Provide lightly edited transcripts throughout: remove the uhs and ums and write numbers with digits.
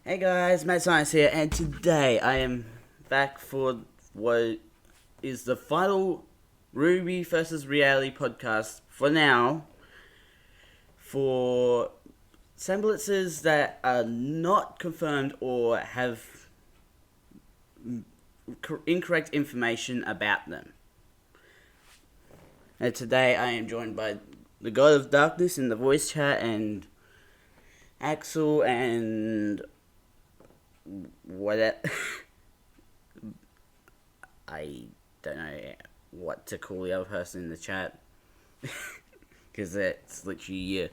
Hey guys, Mad Science here, and today I am back for what is the final RWBY versus Reality podcast for now, for semblances that are not confirmed or have incorrect information about them. And today I am joined by the God of Darkness in the voice chat, and Axel, and what I don't know what to call the other person in the chat because it's literally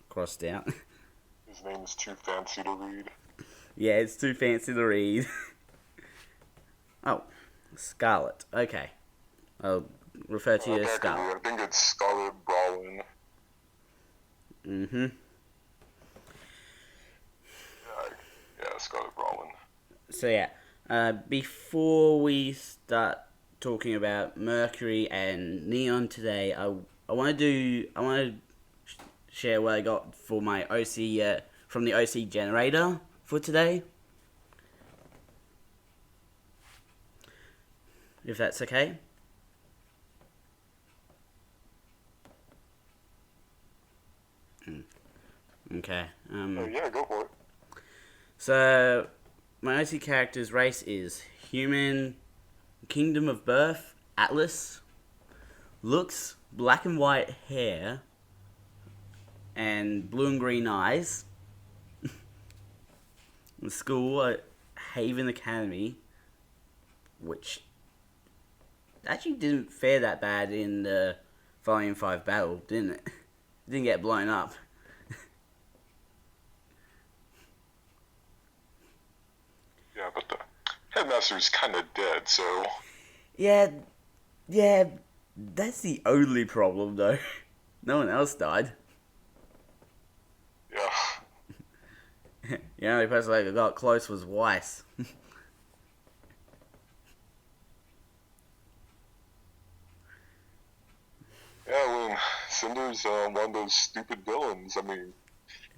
crossed out. His name is too fancy to read. Yeah, it's too fancy to read. Oh, Scarlet. Okay, I'll refer to you as Scarlet. I think it's Scarlet Brawlin. Mm-hmm. Yeah, Scarlet Brawlin. So yeah, before we start talking about Mercury and Neon today, I want to share what I got for my OC from the OC generator for today. If that's okay. Okay. Yeah, go for it. So, my OC character's race is human, kingdom of birth, Atlas, looks black and white hair, and blue and green eyes. The school at Haven Academy, which actually didn't fare that bad in the Volume 5 battle, didn't it? It didn't get blown up. Yeah, but the headmaster's kind of dead, so... Yeah, that's the only problem though. No one else died. Yeah. The only person that got close was Weiss. Yeah, when Cinder's one of those stupid villains, I mean,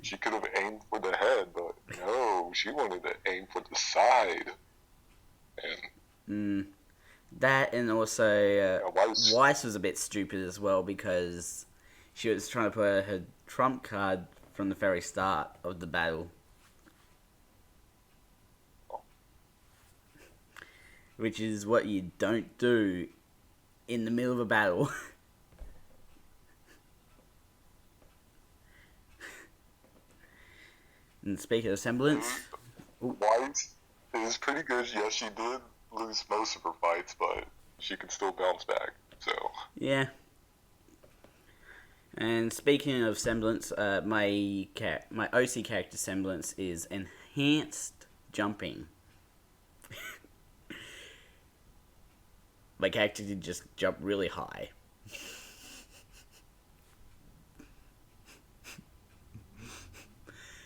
she could have aimed for the head, but no, she wanted to aim for the side. And That, and also yeah, Weiss was a bit stupid as well because she was trying to put her trump card from the very start of the battle. Which is what you don't do in the middle of a battle. And speaking of semblance... White is pretty good. Yes, she did lose most of her fights, but she can still bounce back, so... Yeah. And speaking of semblance, my OC character semblance is enhanced jumping. My character did just jump really high.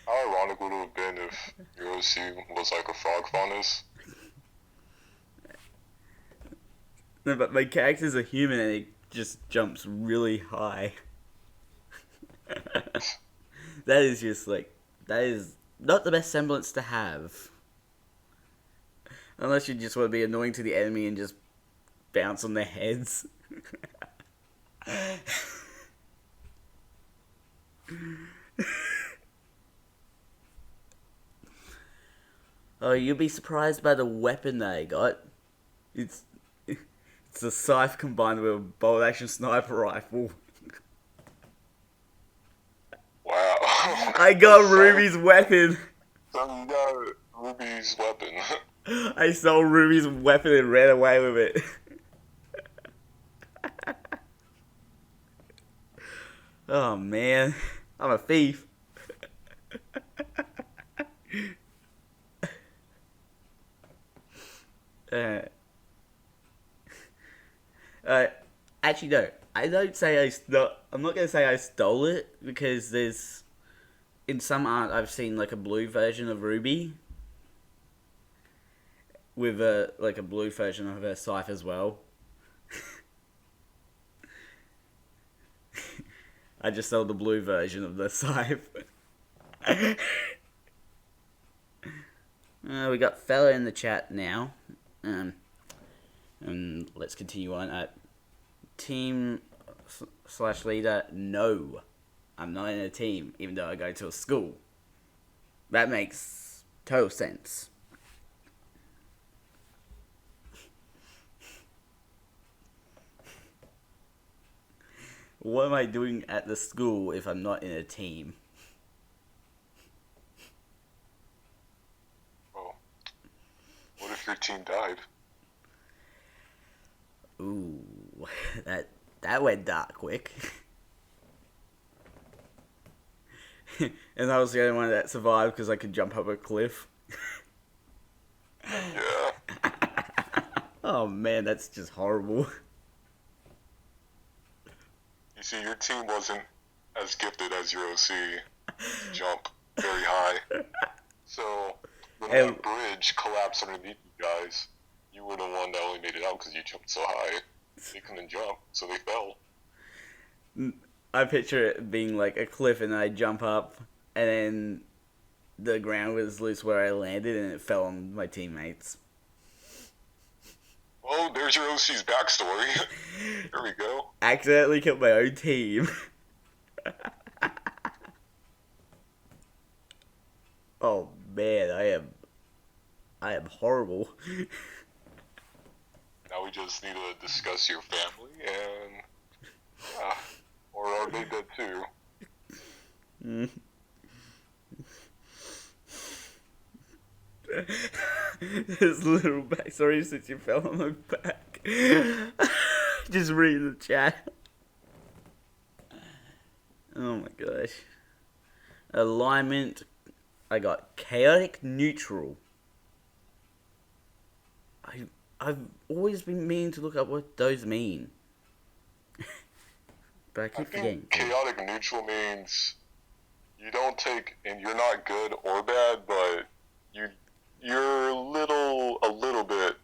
How ironic would it have been if your OC was like a frog faunus? No, but my character's a human and it just jumps really high. That is just that is not the best semblance to have. Unless you just want to be annoying to the enemy and just bounce on their heads. Oh, you'll be surprised by the weapon that I got. It's a scythe combined with a bolt action sniper rifle. Wow. I got Ruby's weapon. So you got Ruby's weapon. I stole Ruby's weapon and ran away with it. Oh man, I'm a thief. uh, Actually, no. I don't say I'm not gonna say I stole it because there's in some art I've seen like a blue version of Ruby with a blue version of her scythe as well. I just sold the blue version of the scythe. We got fella in the chat now. And let's continue on. Team slash leader, no. I'm not in a team, even though I go to a school. That makes total sense. What am I doing at the school if I'm not in a team? Well, what if your team died? Ooh, that went dark quick. And I was the only one that survived because I could jump up a cliff. Yeah. Oh man, that's just horrible. You see, your team wasn't as gifted as your OC to jump very high. So when that bridge collapsed underneath you guys, you were the one that only made it out because you jumped so high. They couldn't jump, so they fell. I picture it being like a cliff and I jump up and then the ground was loose where I landed and it fell on my teammates. Oh, there's your OC's backstory. There we go. Accidentally killed my own team. Oh man, I am horrible. Now we just need to discuss your family and... or are they dead too? This little backstory since you fell on my back. Just read the chat. Oh my gosh. Alignment. I got chaotic neutral. I've always been meaning to look up what those mean. But I keep forgetting. Chaotic neutral means you don't take, and you're not good or bad, but you're a little bit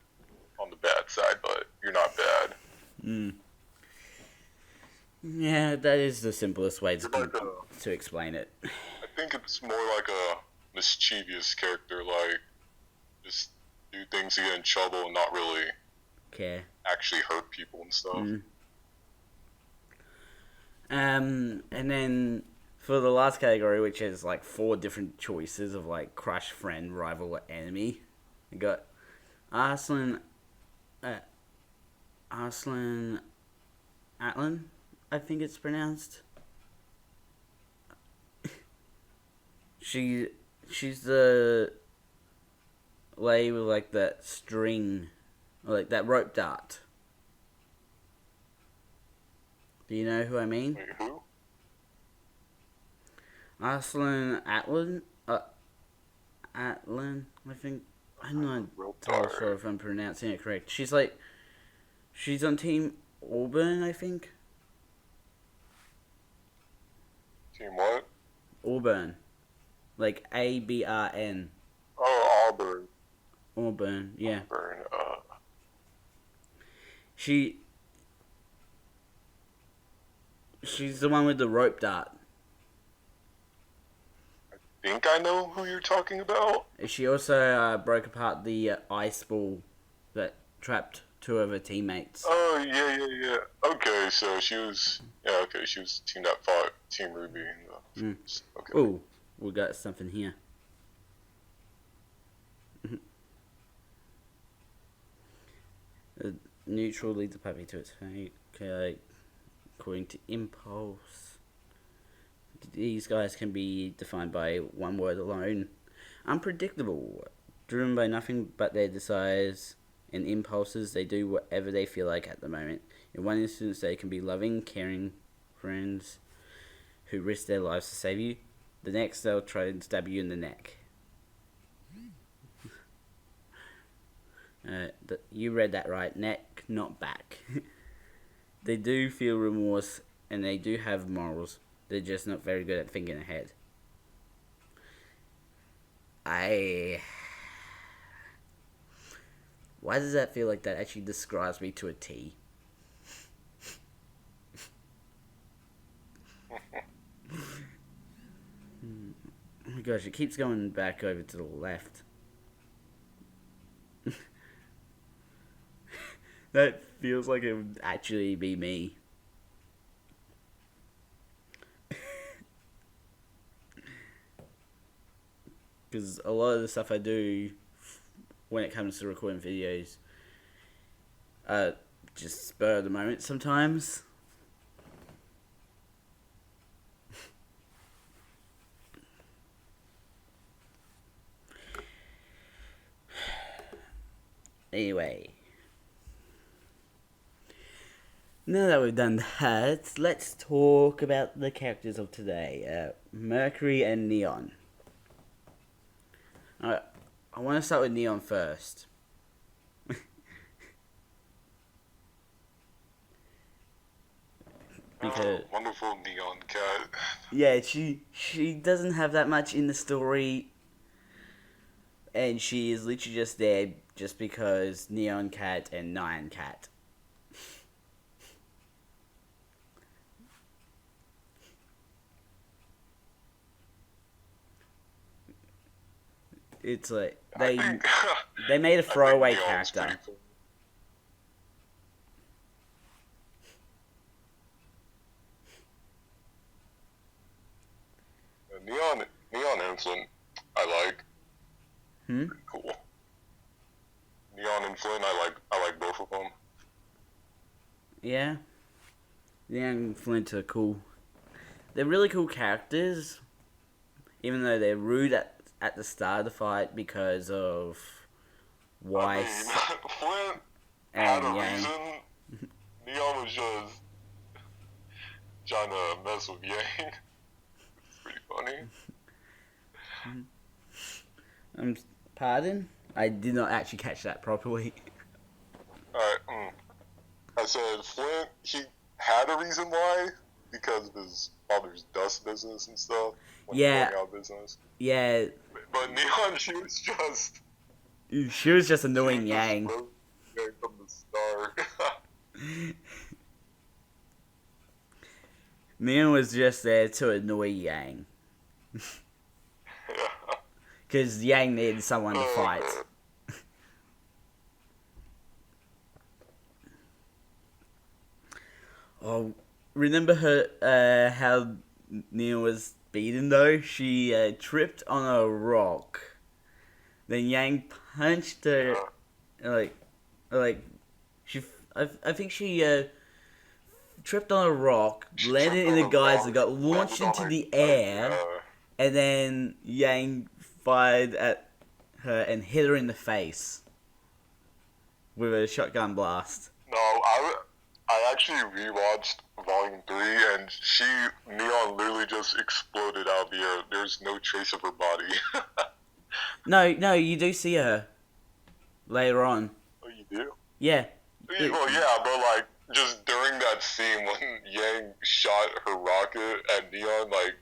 on the bad side, but you're not bad. Yeah, that is the simplest way to explain it. I think it's more like a mischievous character, like just do things to get in trouble and not really care. Actually hurt people and stuff. And then for the last category, which is like 4 different choices of like crush, friend, rival, or enemy, we got Arslan Atlan, I think it's pronounced. She's the lady with like that string, or like that rope dart. Do you know who I mean? Wait, who? Arslan Atlan? Atlan, I think. I'm not totally sure if I'm pronouncing it correct. She's on Team Auburn, I think. Team what? Auburn. Like ABRN. Oh, Auburn. Auburn, yeah. Auburn, She's the one with the rope dart. I think I know who you're talking about. She also broke apart the ice ball that trapped 2 of her teammates. Oh, yeah. Okay, so she was... Yeah, okay, she was the team that fought Team RWBY. Okay. Ooh, we got something here. Neutral leads the puppy to its fate. Okay, according to impulse. These guys can be defined by one word alone. Unpredictable. Driven by nothing but their desires and impulses, they do whatever they feel like at the moment. In one instance, they can be loving, caring friends who risk their lives to save you. The next, they'll try and stab you in the neck. You read that right. Neck, not back. They do feel remorse and they do have morals. They're just not very good at thinking ahead. Why does that feel like that actually describes me to a T? Oh my gosh, it keeps going back over to the left. That feels like it would actually be me. Because a lot of the stuff I do when it comes to recording videos, just spur of the moment sometimes. Anyway, now that we've done that, let's talk about the characters of today, Mercury and Neon. I want to start with Neon first. Because wonderful Neon cat. yeah, she doesn't have that much in the story, and she is literally just there just because Neon Cat and Nyan Cat. It's like they made a throwaway character. Neon and Flynn, I like. Hmm? Pretty cool. Neon and Flynn, I like both of them. Yeah. Neon and Flint are cool. They're really cool characters, even though they're rude at the start of the fight because of Weiss Flint and had a Yang. reason. Neon was just trying to mess with Yang. It's pretty funny. Pardon? I did not actually catch that properly. Alright, I said Flint, he had a reason why, because of his father's dust business and stuff. When Yeah. going out of business. Yeah. But Neon, she was just... She was just annoying Yang. From the start. Neon was just there to annoy Yang. Because Yang needed someone to fight. Oh, remember her, how Neon was beaten though? She tripped on a rock. Then Yang punched her, like, I think she tripped on a rock, landed in the guys and got launched into the air, and then Yang fired at her and hit her in the face with a shotgun blast. No, I actually rewatched Volume 3, and Neon literally just exploded out of the air. There's no trace of her body. No, you do see her later on. Oh, you do? Yeah. Well, yeah, but like, just during that scene when Yang shot her rocket at Neon, like,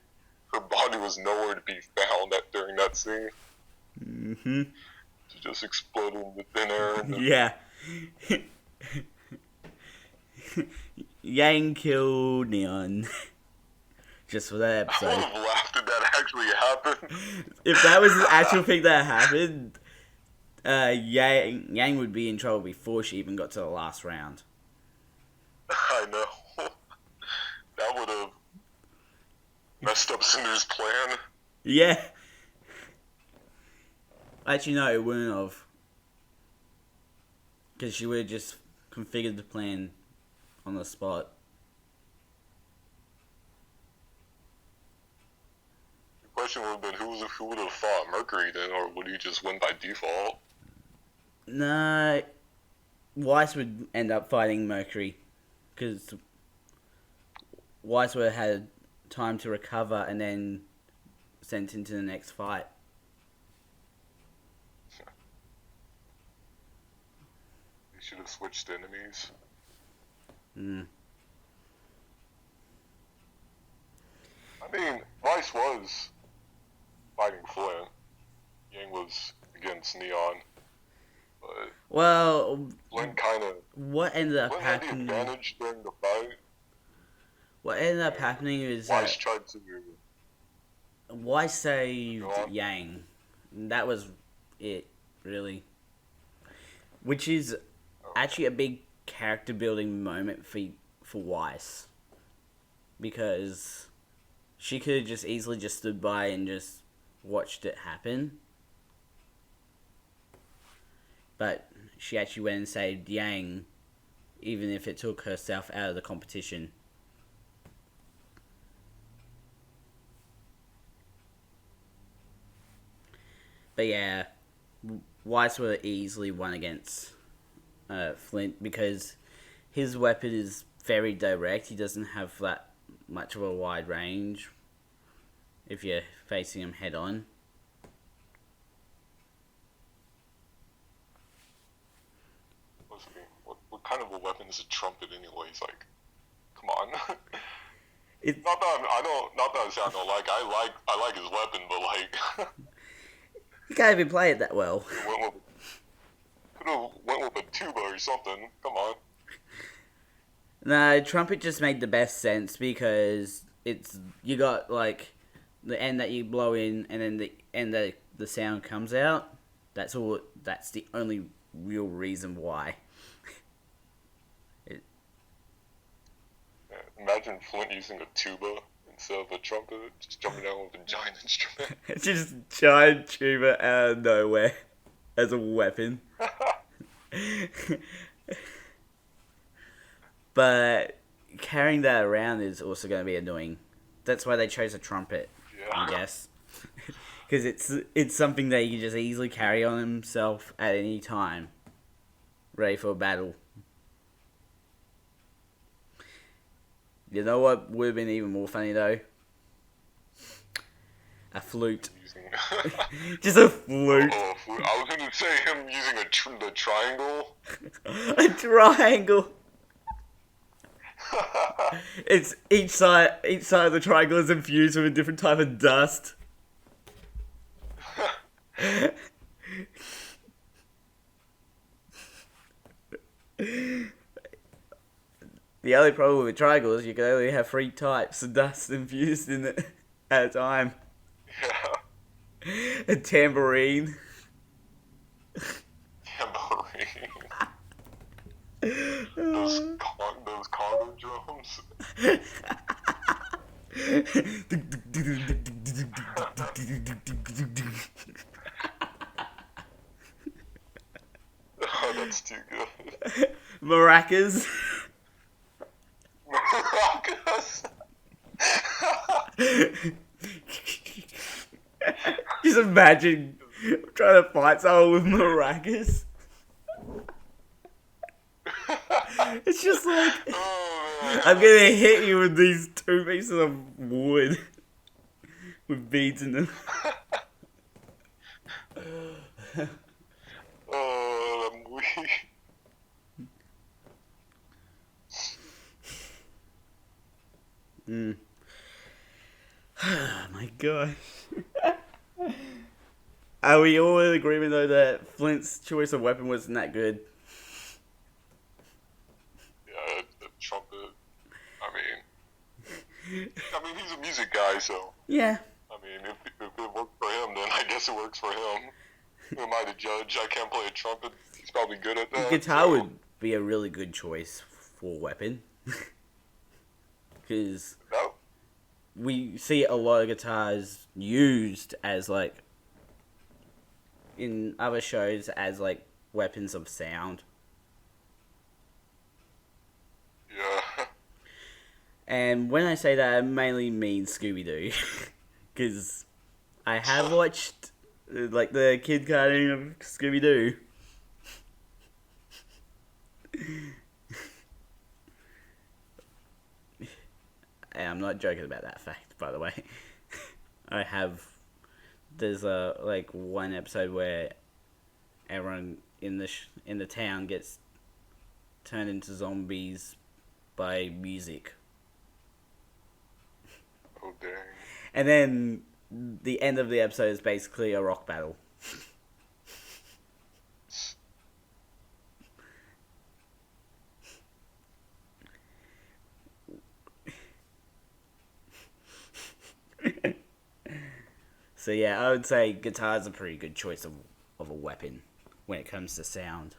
her body was nowhere to be found during that scene. Mm-hmm. She just exploded in the thin air. Yeah. Yang killed Neon. Just for that episode. I would have laughed if that actually happened. If that was the actual thing that happened, Yang would be in trouble before she even got to the last round. I know. That would have messed up Cinder's plan. Yeah. Actually, no, it wouldn't have. Because she would have just configured the plan on the spot. The question would have been who would have fought Mercury then, or would he just win by default? No, Weiss would end up fighting Mercury. Because Weiss would have had time to recover and then sent into the next fight. They should have switched enemies. I mean, Weiss was fighting Flynn. Yang was against Neon. But well, Flynn kind of... What ended up Flynn had the happening? advantage during the fight. What ended up happening is Weiss tried to... Weiss saved Yang. That was it, really. Which is actually a big character building moment for Weiss, because she could have just easily just stood by and just watched it happen, but she actually went and saved Yang, even if it took herself out of the competition. But yeah, Weiss would have easily won against Flint, because his weapon is very direct. He doesn't have that much of a wide range if you're facing him head on. What kind of a weapon is a trumpet anyways? Like, come on. It, not that I say I don't like. I like his weapon, but like. you can't even play it that well. Could have went with a tuba or something. Come on. No, trumpet just made the best sense, because you got like the end that you blow in, and then the end that the sound comes out. That's all. That's the only real reason why. Imagine Flint using a tuba instead of a trumpet, just jumping down with a giant instrument. It's just giant tuba out of nowhere as a weapon. But carrying that around is also going to be annoying. That's why they chose a trumpet, Yeah. I guess. Because it's something that you can just easily carry on himself at any time, ready for a battle. You know what would have been even more funny though? A flute. Just a flute. Oh, flute. I was gonna say him using the triangle. A triangle. It's each side of the triangle is infused with a different type of dust. The only problem with a triangle is you can only have 3 types of dust infused in it at a time. Yeah. A tambourine. Tambourine. those conga drums. Oh, that's too good. Maracas. Maracas. Just imagine trying to fight someone with maracas. It's just like, Oh, I'm gonna hit you with these 2 pieces of wood with beads in them. Oh, I'm weak. Oh my gosh. Are we all in agreement though that Flint's choice of weapon wasn't that good? Yeah, the trumpet. I mean, he's a music guy, so. Yeah. I mean, if it worked for him, then I guess it works for him. Who am I to judge? I can't play a trumpet. He's probably good at that. Guitar so. would be a really good choice for weapon. Because No. we see a lot of guitars used as like in other shows as like weapons of sound. Yeah. And when I say that, I mainly mean Scooby-Doo. Because I have watched like the kid cartoon of Scooby-Doo. And I'm not joking about that fact, by the way. I have. There's like one episode where everyone in the town gets turned into zombies by music, Oh, dang. and then the end of the episode is basically a rock battle. So yeah, I would say guitar's a pretty good choice of a weapon when it comes to sound.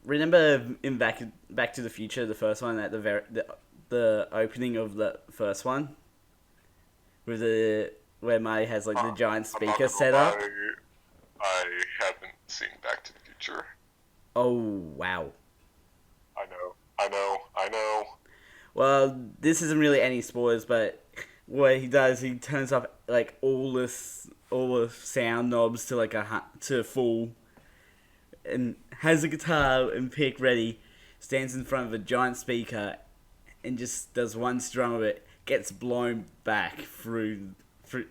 Remember in Back to the Future, the first one at the opening of the first one, with the where Marty has like the giant I'm not speaker gonna set up. lie, I haven't seen Back to the Future. Oh wow. I know. Well, this isn't really any spoilers, but what he does, he turns up like all the sound knobs to like to full, and has a guitar and pick ready, stands in front of a giant speaker, and just does one strum of it, gets blown back through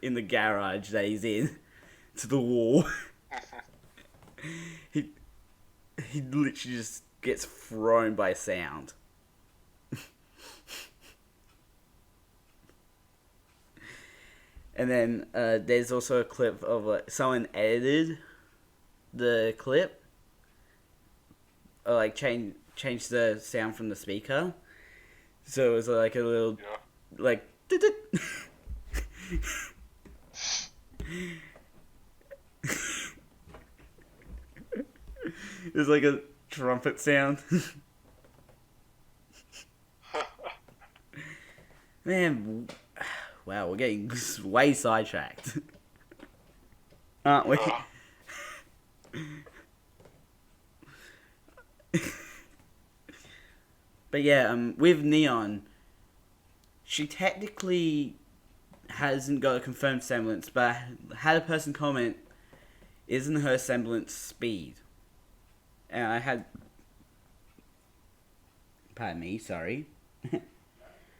in the garage that he's in to the wall. he he literally just gets thrown by sound. And then there's also a clip of someone edited the clip, or like change the sound from the speaker, so it was like a little like. It's like a trumpet sound. Man, wow, we're getting way sidetracked, aren't we? But yeah, with Neon, she technically hasn't got a confirmed semblance, but had a person comment, "Isn't her semblance speed?" And I had, pardon me, sorry.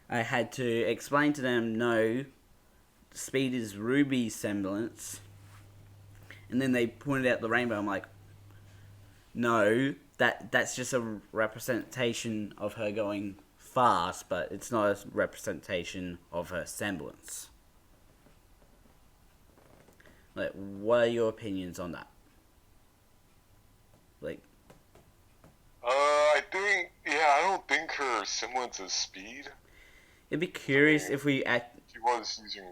I had to explain to them, no, speed is RWBY's semblance. And then they pointed out the rainbow. I'm like, no, that's just a representation of her going fast, but it's not a representation of her semblance. Like, what are your opinions on that? Like, I don't think her semblance is speed. it'd be curious if we She was using.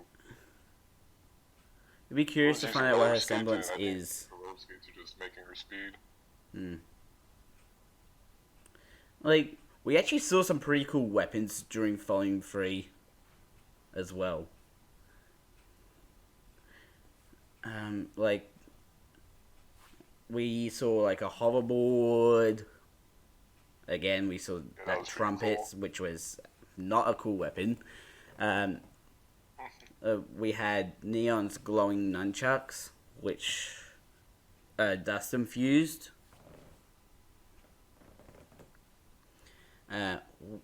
It'd be curious to find out what her semblance I think is. the rope skates are just making her speed. Like, we actually saw some pretty cool weapons during Volume 3 as well. Like, we saw like a hoverboard. Again, we saw that trumpets, cool. Which was not a cool weapon. We had Neon's glowing nunchucks, which dust infused.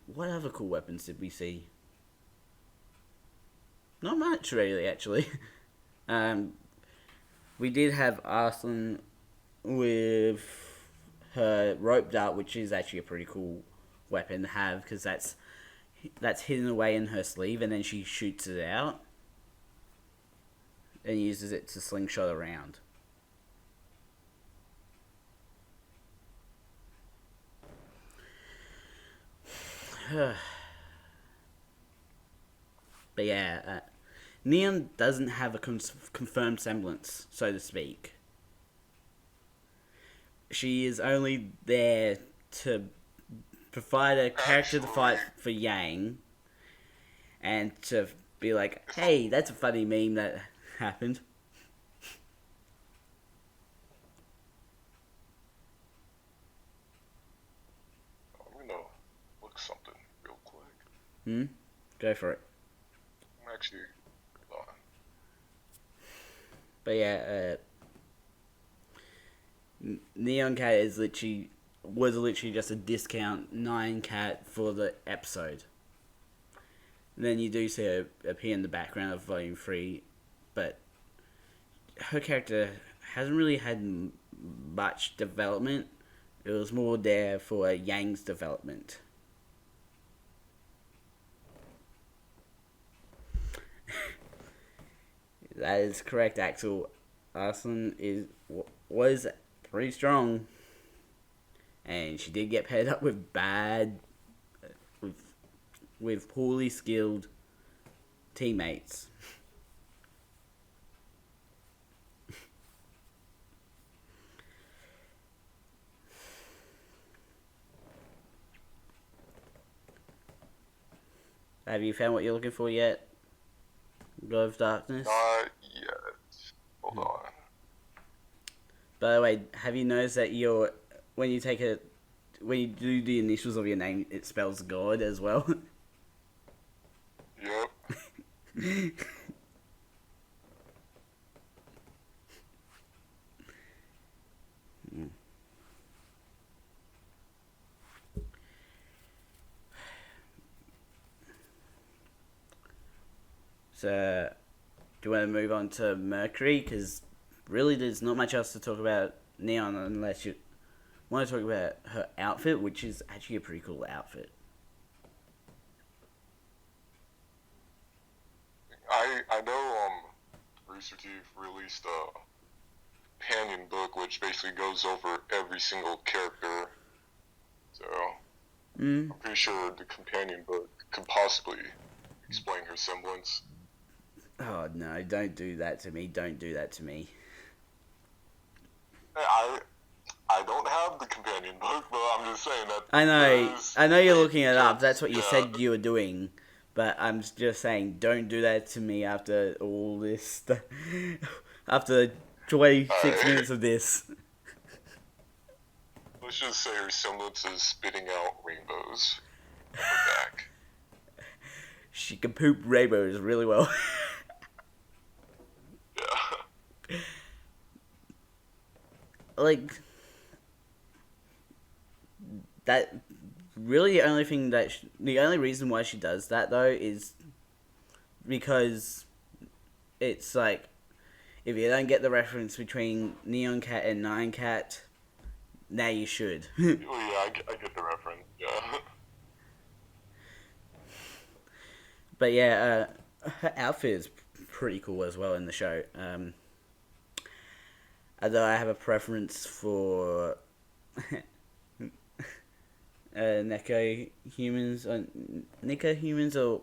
What other cool weapons did we see? Not much, really, actually. We did have Arslan with her rope dart, which is actually a pretty cool weapon to have, because that's hidden away in her sleeve, and then she shoots it out and uses it to slingshot around. But yeah, Neon doesn't have a confirmed semblance, so to speak. She is only there to provide a character to fight for Yang, and to be like, hey, that's a funny meme that happened. I'm gonna look something real quick. Go for it. I'm actually... But yeah, Neon Cat was literally just a discount 9 cat for the episode. And then you do see her appear in the background of Volume 3, but her character hasn't really had much development. It was more there for Yang's development. That is correct, Axel. Arslan was pretty strong, and she did get paired up with with poorly skilled teammates. Have you found what you're looking for yet? God of Darkness? Not yet. Hold on. By the way, have you noticed that when you do the initials of your name, it spells God as well? Yep. So, do you want to move on to Mercury? Because really, there's not much else to talk about Neon unless you want to talk about her outfit, which is actually a pretty cool outfit. I know Rooster Teeth released a companion book which basically goes over every single character. So I'm pretty sure the companion book could possibly explain her semblance. Oh no, don't do that to me. Don't do that to me. I don't have the companion book, but I'm just saying that. I know you're looking it up. That's what you yeah. said you were doing. But I'm just saying, don't do that to me after all this stuff. After 26 minutes of this. Let's just say her semblance is spitting out rainbows on her back. She can poop rainbows really well. Yeah. Like, that really the only thing that the only reason why she does that though is because it's like, if you don't get the reference between Neon Cat and Nine Cat, now you should. Well, yeah, I get the reference. Yeah. But yeah, her outfit is pretty cool as well in the show. Although I have a preference for Neko humans, or Nika humans, or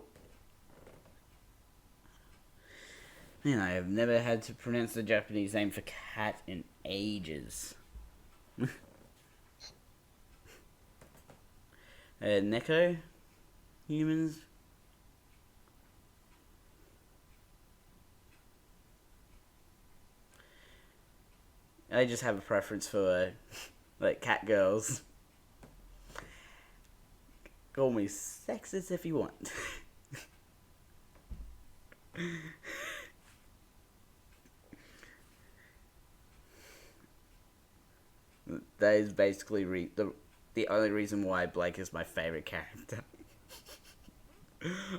man, I have never had to pronounce the Japanese name for cat in ages. Neko humans. I just have a preference for like cat girls. Call me sexist if you want. That is basically the only reason why Blake is my favorite character.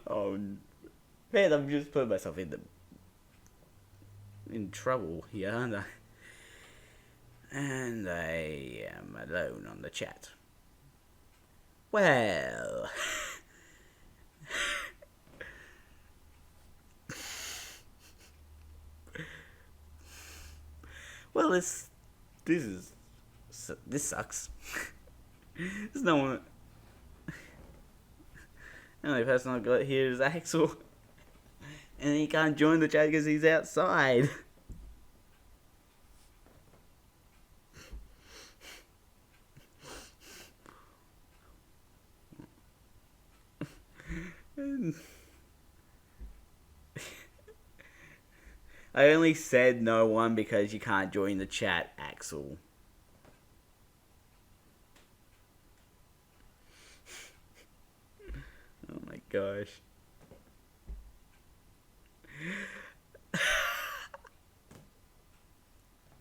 Oh man, I'm just putting myself in trouble here, aren't I? And I am alone on the chat. Well, well, this sucks. There's no one. The only person I've got here is Axel, and he can't join the chat because he's outside. I only said no one because you can't join the chat, Axel. Oh my gosh.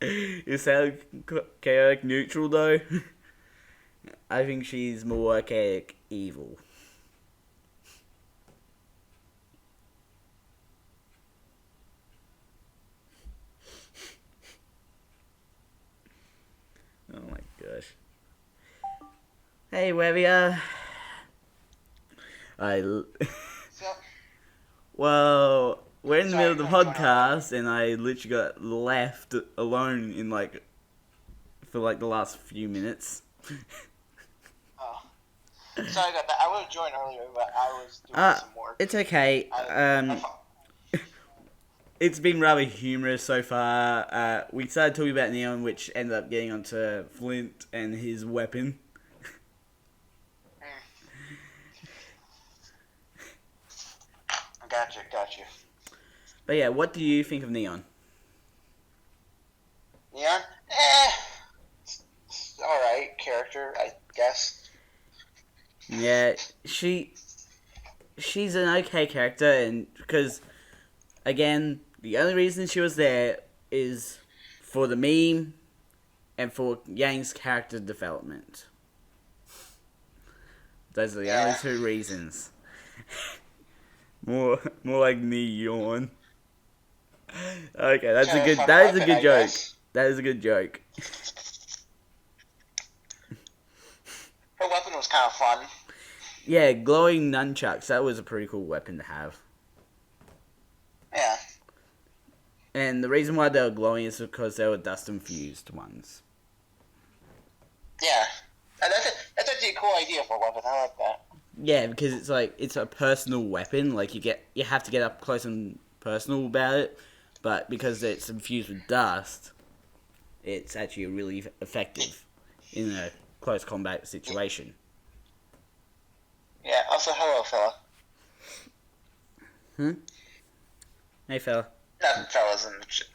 Is that chaotic neutral though? I think she's more chaotic evil. Oh my gosh. Hey, where we are? Well, we're in the middle of the podcast, and I literally got left alone for the last few minutes. Oh. Sorry about that. I would have joined earlier, but I was doing some work. It's okay. It's been rather humorous so far. We started talking about Neon, which ended up getting onto Flint and his weapon. Gotcha. But yeah, what do you think of Neon? Neon? Alright character, I guess. Yeah, she's an okay character, and because again, the only reason she was there is for the meme and for Yang's character development. Those are the only two reasons. more like Neon. Okay, that is a good joke. That is a good joke. Her weapon was kind of fun. Yeah, glowing nunchucks. That was a pretty cool weapon to have. Yeah. And the reason why they were glowing is because they were dust infused ones. Yeah. That's actually a cool idea for a weapon. I like that. Yeah, because it's a personal weapon. Like you have to get up close and personal about it, but because it's infused with dust, it's actually really effective in a close combat situation. Yeah. Also, hello, fella. Hey, fella. Not fellas and shit.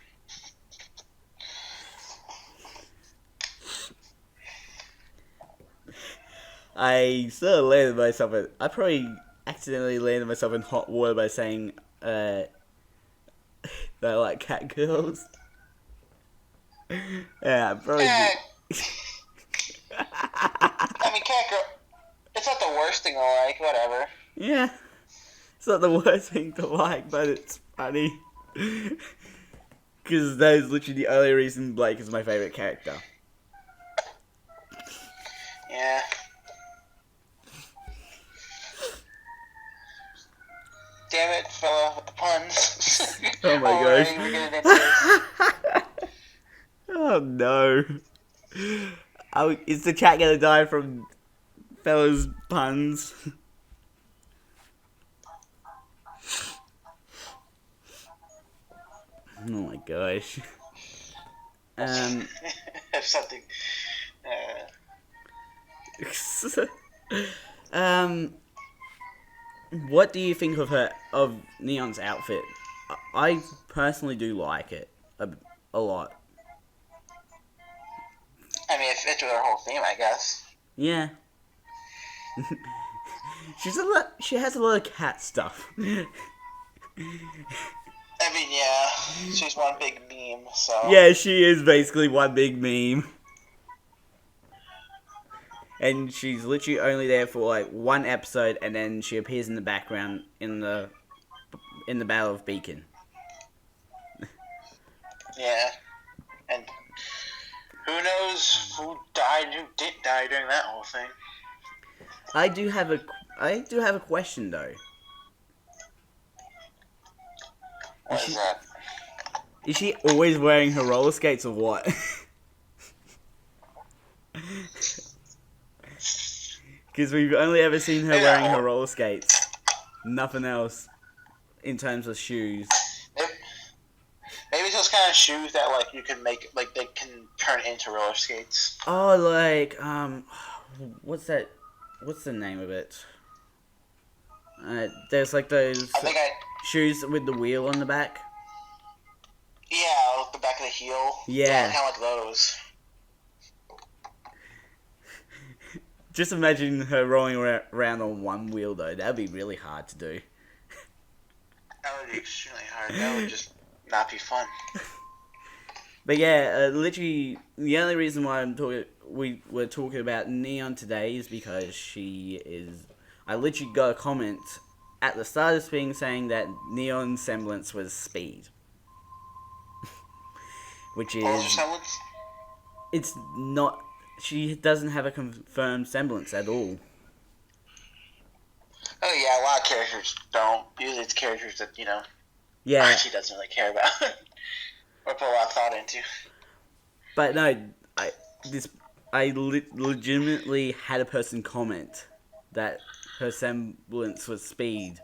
I sort of landed myself in... I probably accidentally landed myself in hot water by saying, that I like cat girls. Yeah, probably... I mean, cat girl... It's not the worst thing I like, whatever. Yeah. It's not the worst thing to like, but it's funny. Because that is literally the only reason Blake is my favourite character. Yeah. Damn it, fella, with the puns. Oh my Alright, gosh. we're getting into this. Oh no. Is the chat gonna die from fella's puns? Oh my gosh. If something. What do you think of Neon's outfit? I personally do like it a lot. I mean, it fits with her whole theme, I guess. Yeah. She has a lot of cat stuff. I mean, yeah, she's one big meme, so... Yeah, she is basically one big meme. And she's literally only there for like one episode, and then she appears in the background in the Battle of Beacon. Yeah. And who knows who died, who didn't die during that whole thing. I do have a question though. What is that? Is she always wearing her roller skates or what? Because we've only ever seen her wearing her roller skates. Nothing else in terms of shoes. Maybe it's those kind of shoes that like you can make, like they can turn into roller skates. Oh, like what's that? What's the name of it? There's like those shoes with the wheel on the back. Yeah, like the back of the heel. Yeah, kind of like those. Just imagine her rolling around on one wheel though. That'd be really hard to do. That would be extremely hard. That would just not be fun. But yeah, literally the only reason why we're talking about Neon today is because she is. I literally got a comment at the start of this thing saying that Neon's semblance was speed, which is. What was her semblance? It's not. She doesn't have a confirmed semblance at all. Oh yeah, a lot of characters don't. Usually it's characters that, Yeah. she doesn't really care about. Or put a lot of thought into. But no, I legitimately had a person comment that her semblance was speed.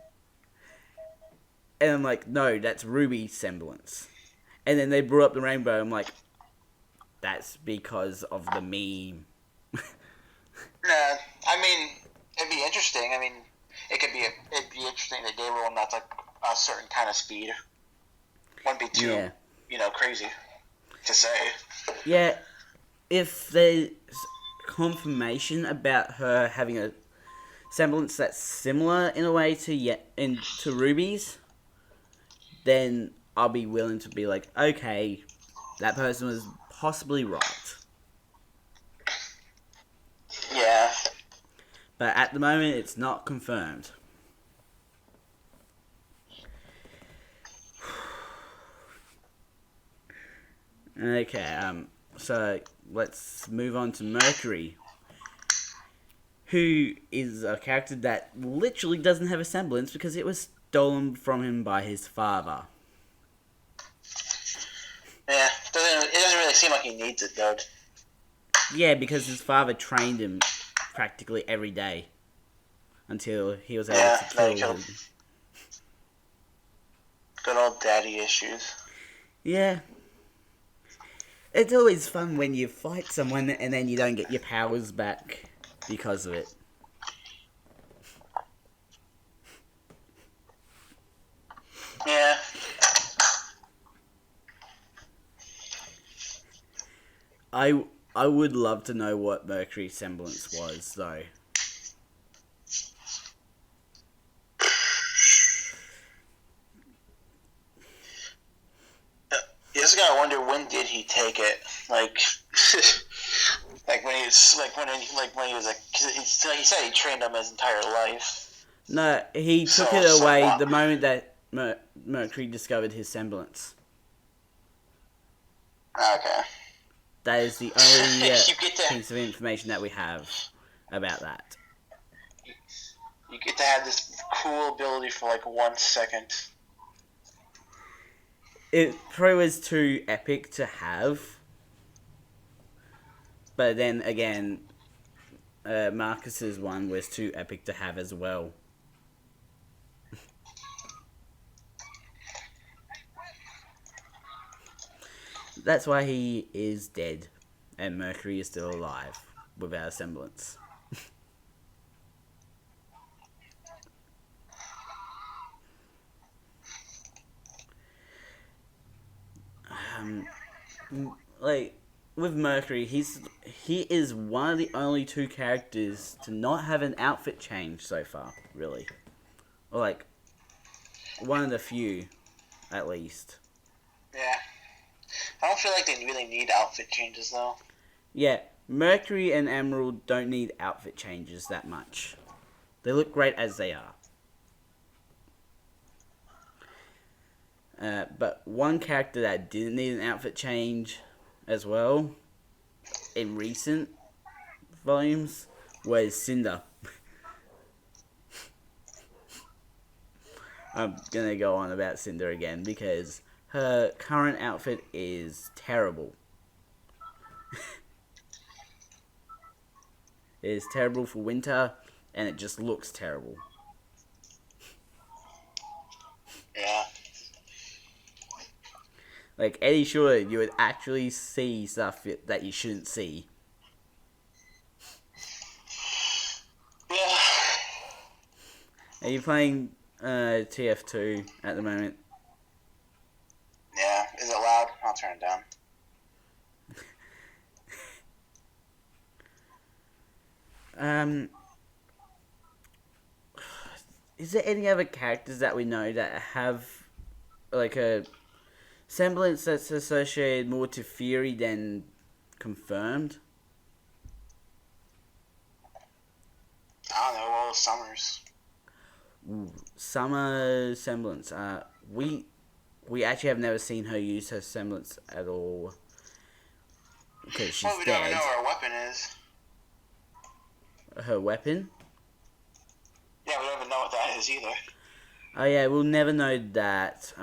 And I'm like, no, that's RWBY's semblance. And then they brought up the rainbow. I'm like, that's because of the meme. Nah, I mean, it'd be interesting. I mean, it'd be interesting they gave her one that's like a certain kind of speed. Wouldn't be too, crazy to say. Yeah, if there's confirmation about her having a semblance that's similar in a way to RWBY's, then I'll be willing to be like, okay, that person was possibly right. Yeah. But at the moment, it's not confirmed. Okay, so let's move on to Mercury, who is a character that literally doesn't have a semblance because it was stolen from him by his father. Yeah, it doesn't really seem like he needs it, though. Yeah, because his father trained him practically every day until he was able to kill him. Good old daddy issues. Yeah. It's always fun when you fight someone and then you don't get your powers back because of it. Yeah. I would love to know what Mercury's semblance was, though. You just gotta wonder, when did he take it? Like, when he was he said he trained him his entire life. No, he took it away the moment that Mercury discovered his semblance. Okay. That is the only piece of information that we have about that. You get to have this cool ability for like 1 second. It probably was too epic to have. But then again, Marcus's one was too epic to have as well. That's why he is dead, and Mercury is still alive, without a semblance. Like, with Mercury, he is one of the only 2 characters to not have an outfit change so far, really. Or, like, one of the few, at least. Yeah. I don't feel like they really need outfit changes, though. Yeah, Mercury and Emerald don't need outfit changes that much. They look great as they are. But one character that didn't need an outfit change as well, in recent volumes, was Cinder. I'm gonna go on about Cinder again because her current outfit is terrible. It is terrible for winter, and it just looks terrible. Yeah. Like, Eddie Shorter, you would actually see stuff that you shouldn't see. Yeah. Are you playing TF2 at the moment? Yeah. Is it loud? I'll turn it down. Is there any other characters that we know that have like a semblance that's associated more to theory than confirmed? I don't know. Well, Summers. Ooh, Summer semblance. We actually have never seen her use her semblance at all because she's we dead. don't know what her weapon is. Her weapon? Yeah, we don't even know what that is either. Oh yeah, we'll never know that.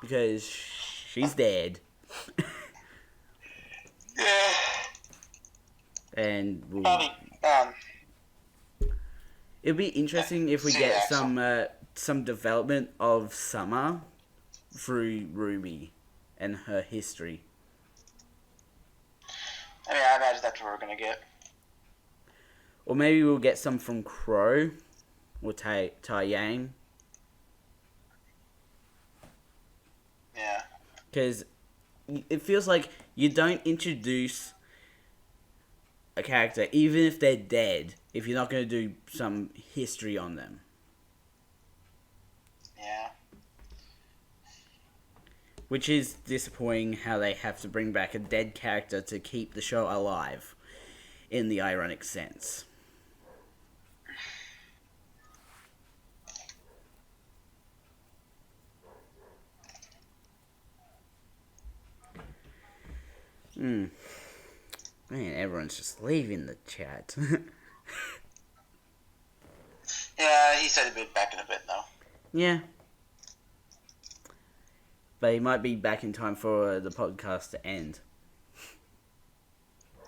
Because she's dead. Yeah. And we'll... Probably. It'd be interesting if we get some development of Summer through RWBY and her history. I mean, I imagine that's what we're gonna get. Or maybe we'll get some from Crow or Tai Yang. Because it feels like you don't introduce a character, even if they're dead, if you're not going to do some history on them. Yeah. Which is disappointing how they have to bring back a dead character to keep the show alive, in the ironic sense. Man, everyone's just leaving the chat. Yeah, he said he'd be back in a bit, though. Yeah. But he might be back in time for the podcast to end.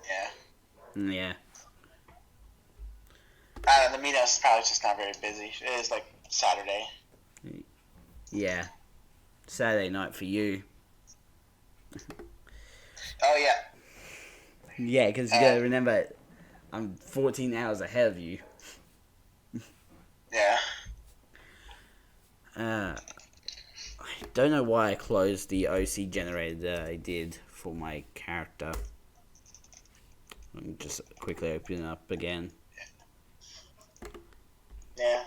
Yeah. Yeah. The meetup's probably just not very busy. It is like Saturday. Yeah. Saturday night for you. Oh, yeah. Yeah, because you gotta remember, I'm 14 hours ahead of you. Yeah. I don't know why I closed the OC generator that I did for my character. Let me just quickly open it up again. Yeah.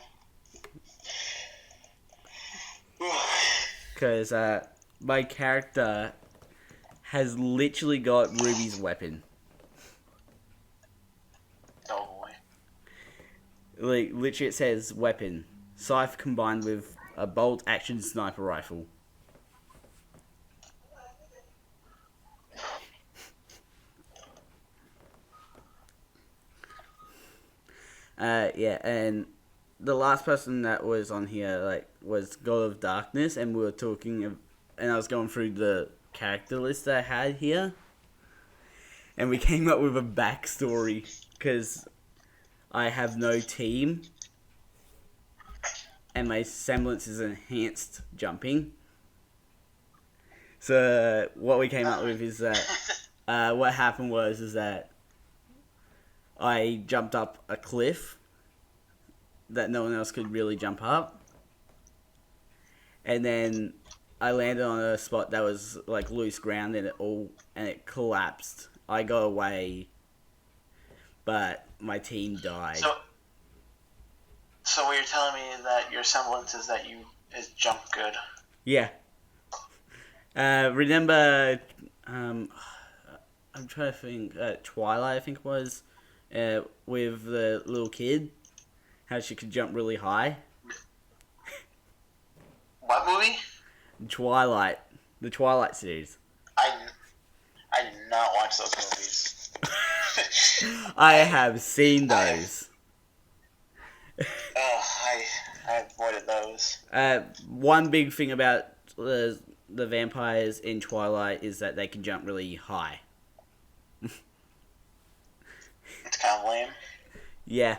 Because my character has literally got Ruby's weapon. Oh, boy. Like, literally it says weapon. Scythe combined with a bolt action sniper rifle. Yeah, and the last person that was on here, like, was God of Darkness, and we were talking, and I was going through the character list that I had here, and we came up with a backstory, because I have no team, and my semblance is enhanced jumping. So, what we came up with is that, what happened was that I jumped up a cliff that no one else could really jump up. And then I landed on a spot that was like loose ground and it collapsed. I got away, but my team died. So what you're telling me is that your semblance is that you is jump good. Yeah. Remember, I'm trying to think, Twilight I think it was, with the little kid, how she could jump really high. What movie? Twilight, the Twilight series. I did not watch those movies. I have seen those. I avoided those. One big thing about the vampires in Twilight is that they can jump really high. It's kind of lame. Yeah.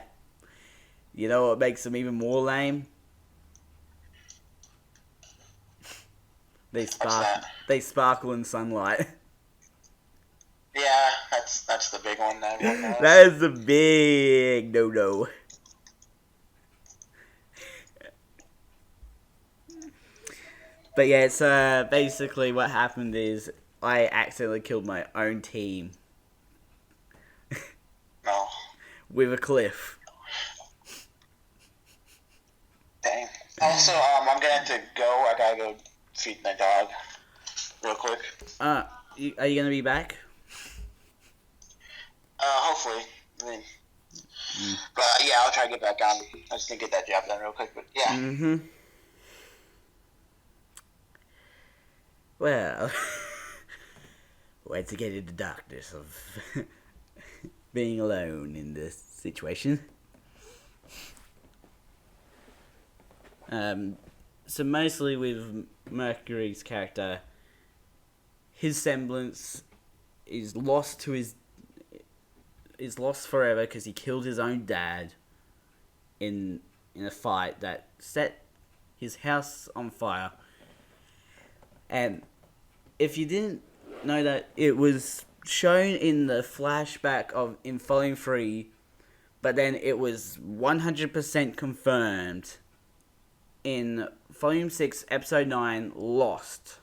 You know what makes them even more lame? They sparkle in sunlight. Yeah, that's the big one that everyone knows. That is the big no-no. But yeah, it's basically what happened is I accidentally killed my own team. No. With a cliff. Dang. Also, I'm gonna have to go. I gotta go feed my dog real quick. Are you gonna be back? Hopefully. I mean, but yeah, I'll try to get back on. I just need to get that job done real quick. But yeah. Mm-hmm. Well, way to get into the darkness of being alone in this situation. So mostly with Mercury's character, his semblance is lost forever because he killed his own dad in a fight that set his house on fire. And if you didn't know that, it was shown in the flashback in Volume 3, but then it was 100% confirmed in Volume 6, Episode 9, Lost.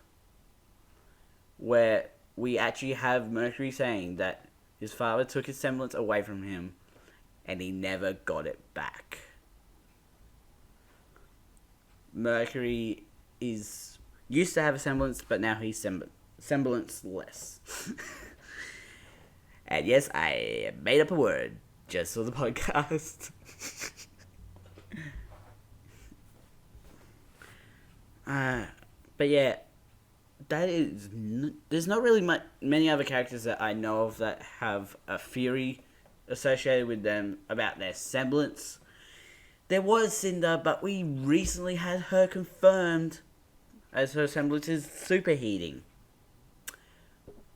where we actually have Mercury saying that his father took his semblance away from him and he never got it back. Mercury used to have a semblance, but now he's semblance-less. And yes, I made up a word just for the podcast. But yeah, there's not really many other characters that I know of that have a theory associated with them about their semblance. There was Cinder, but we recently had her confirmed as her semblance is superheating.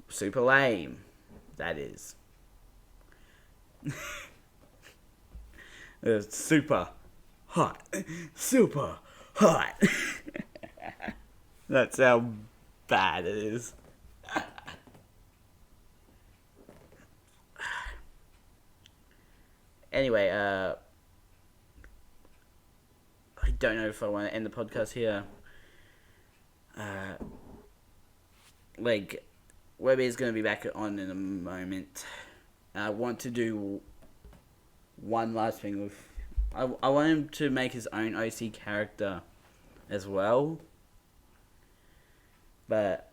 Super lame, that is. Super hot. Super hot. That's how bad it is. Anyway, I don't know if I want to end the podcast here. RWBY is going to be back on in a moment. I want to do one last thing with... I want him to make his own OC character as well. But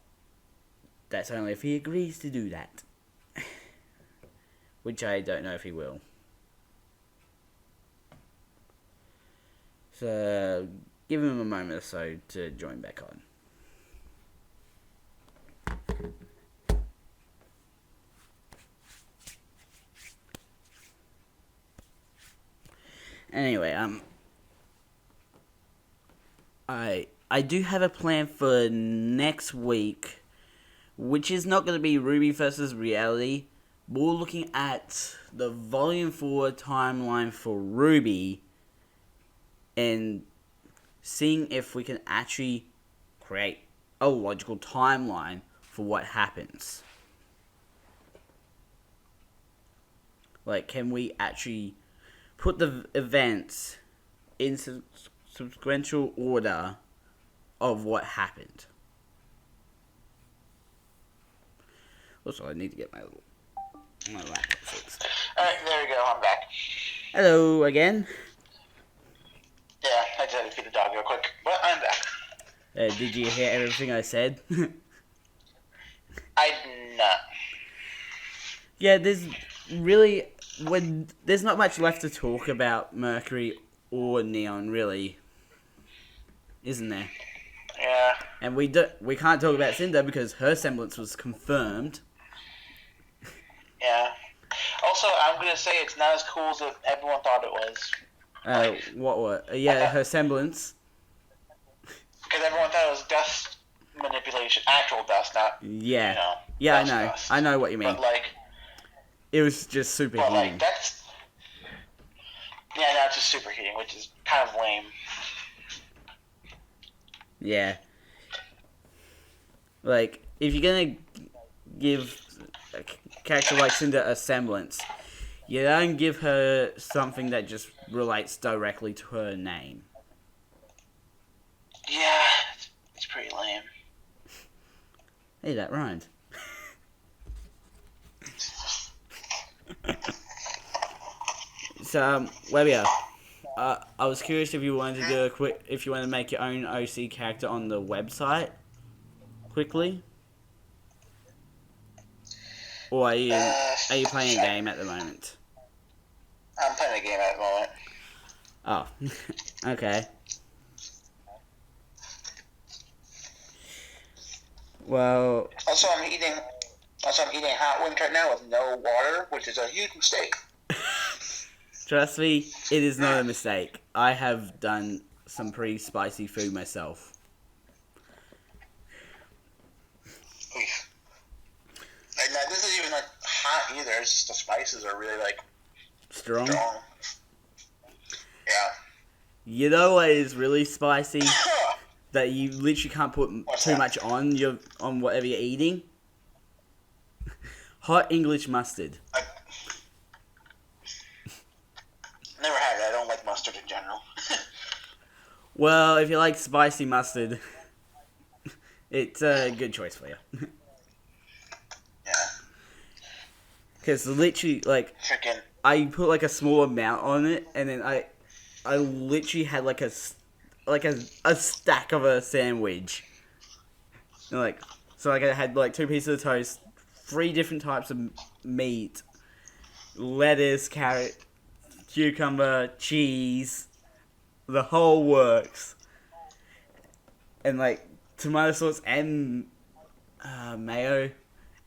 that's only if he agrees to do that. Which I don't know if he will. So, give him a moment or so to join back on. Anyway, I do have a plan for next week, which is not going to be RWBY versus reality. We're looking at the Volume 4 timeline for RWBY and seeing if we can actually create a logical timeline for what happens. Like, can we actually put the events in sequential order of what happened? Also, I need to get my laptop fixed. Alright, there we go, I'm back. Hello again. Yeah, I just had to feed the dog real quick, but I'm back. Did you hear everything I said? I did not. Yeah, there's not much left to talk about Mercury or Neon, really, isn't there? Yeah. And we can't talk about Cinder because her semblance was confirmed. Yeah. Also, I'm gonna say it's not as cool as everyone thought it was. Her semblance. Because everyone thought it was dust manipulation, actual dust, not. Yeah. You know, yeah, I dust know. dust. I know what you mean. But like. It was just superheating. But like that's. Yeah, no, it's just superheating, which is kind of lame. Yeah. Like, if you're gonna give a character like Cinder a semblance, you don't give her something that just relates directly to her name. Yeah, it's pretty lame. Hey, that rhymed. So, where we are. I was curious if you wanted to do if you want to make your own OC character on the website quickly, or are you playing a game at the moment? I'm playing a game at the moment. Oh, okay. Well. Also, I'm eating hot wings right now with no water, which is a huge mistake. Trust me, it is not a mistake. I have done some pretty spicy food myself. And this isn't even like hot either. It's just the spices are really like strong. Yeah. You know what is really spicy? That you literally can't put too much on whatever you're eating. Hot English mustard. Never had it. I don't like mustard in general. Well, if you like spicy mustard, it's a good choice for you. Because literally, like, Freaking. I put like a small amount on it, and then I literally had like a stack of a sandwich. And, like, so like I had like 2 pieces of toast, 3 different types of meat, lettuce, carrot, cucumber, cheese, the whole works, and like tomato sauce and mayo,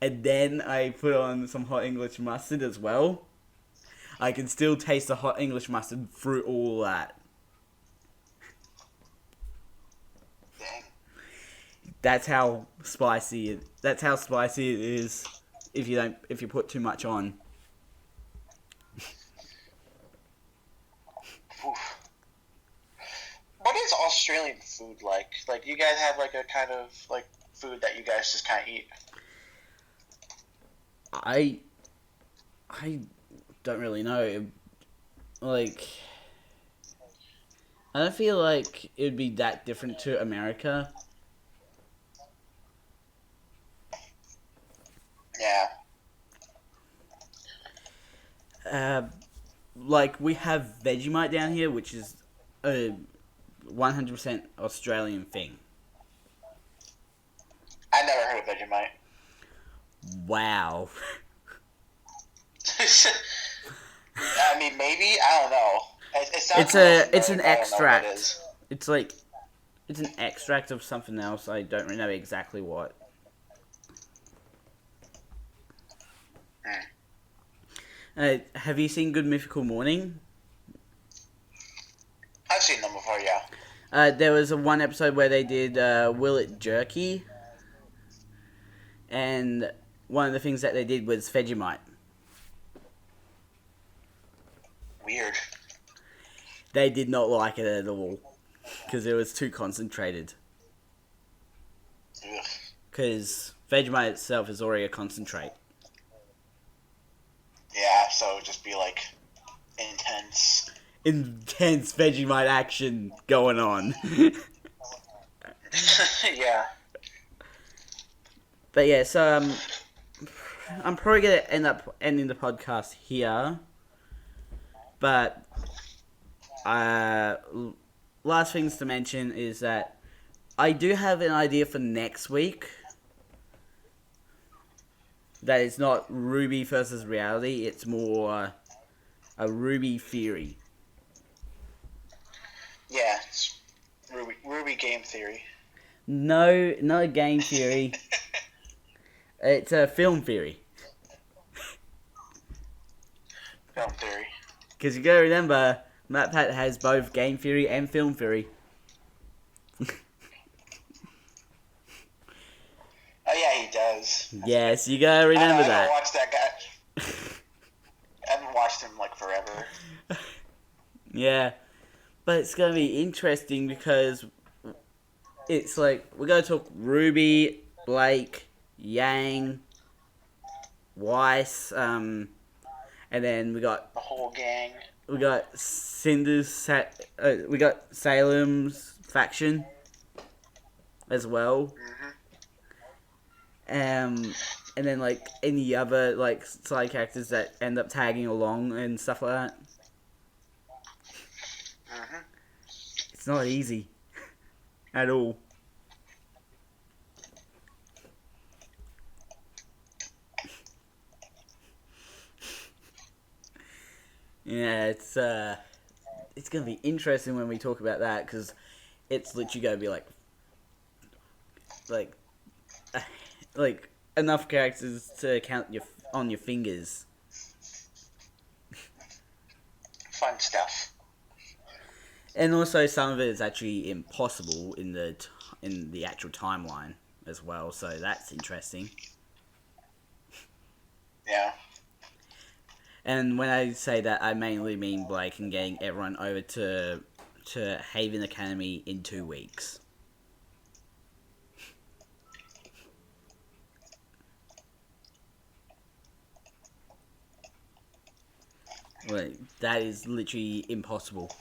and then I put on some hot English mustard as well. I can still taste the hot English mustard through all that. Dang. That's how spicy it. That's how spicy it is. If you put too much on. Oof. What is Australian food like? Like, you guys have like a kind of like food that you guys just kind of eat? I don't really know. Like, I don't feel like it'd be that different to America. Yeah. Like, we have Vegemite down here, which is a 100% Australian thing. I never heard of Vegemite. Wow. I mean, maybe, I don't know. It sounds It's an familiar, but I don't know what it extract. is. It's like, it's an extract of something else. I don't really know exactly what. Have you seen Good Mythical Morning? I've seen them before, yeah. There was one episode where they did Will It Jerky, and one of the things that they did was Vegemite. Weird. They did not like it at all because it was too concentrated. Ugh. Because Vegemite itself is already a concentrate. Yeah, so it would just be like intense. Intense Vegemite action going on. Yeah. But yeah, so I'm probably gonna end up ending the podcast here. But last things to mention is that I do have an idea for next week. That it's not RWBY versus reality. It's more a RWBY theory. Yeah, it's RWBY game theory. No, not a game theory. It's a film theory. Film theory. Because you gotta remember, MatPat has both game theory and film theory. Oh yeah, he does. Yes, you gotta remember I that. don't watch that guy. I haven't watched him like forever. Yeah, but it's gonna be interesting because it's like we're gonna talk RWBY, Blake, Yang, Weiss, and then we got The whole gang. Cinder's, we got Salem's faction as well. And then like any other like side characters that end up tagging along and stuff like that. It's not easy at all. Yeah, it's gonna be interesting when we talk about that because it's literally gonna be like enough characters to count on your fingers. Fun stuff. And also, some of it is actually impossible in the actual timeline as well. So that's interesting. Yeah. And when I say that, I mainly mean Blake and getting everyone over to Haven Academy in 2 weeks. Like, that is literally impossible.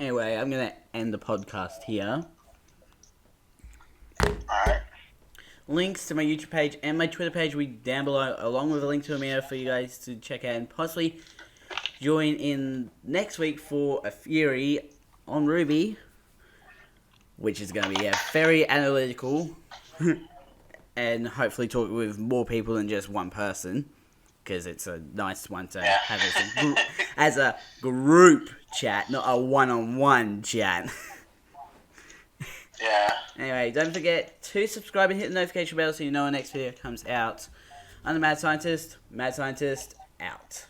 Anyway, I'm going to end the podcast here. Alright. Links to my YouTube page and my Twitter page will be down below, along with a link to Amir for you guys to check out and possibly join in next week for a Fury on RWBY, which is going to be very analytical and hopefully talk with more people than just one person, because it's a nice one to have as a group chat, not a one-on-one chat. Yeah. Anyway, don't forget to subscribe and hit the notification bell so you know when the next video comes out. I'm the Mad Scientist. Mad Scientist, out.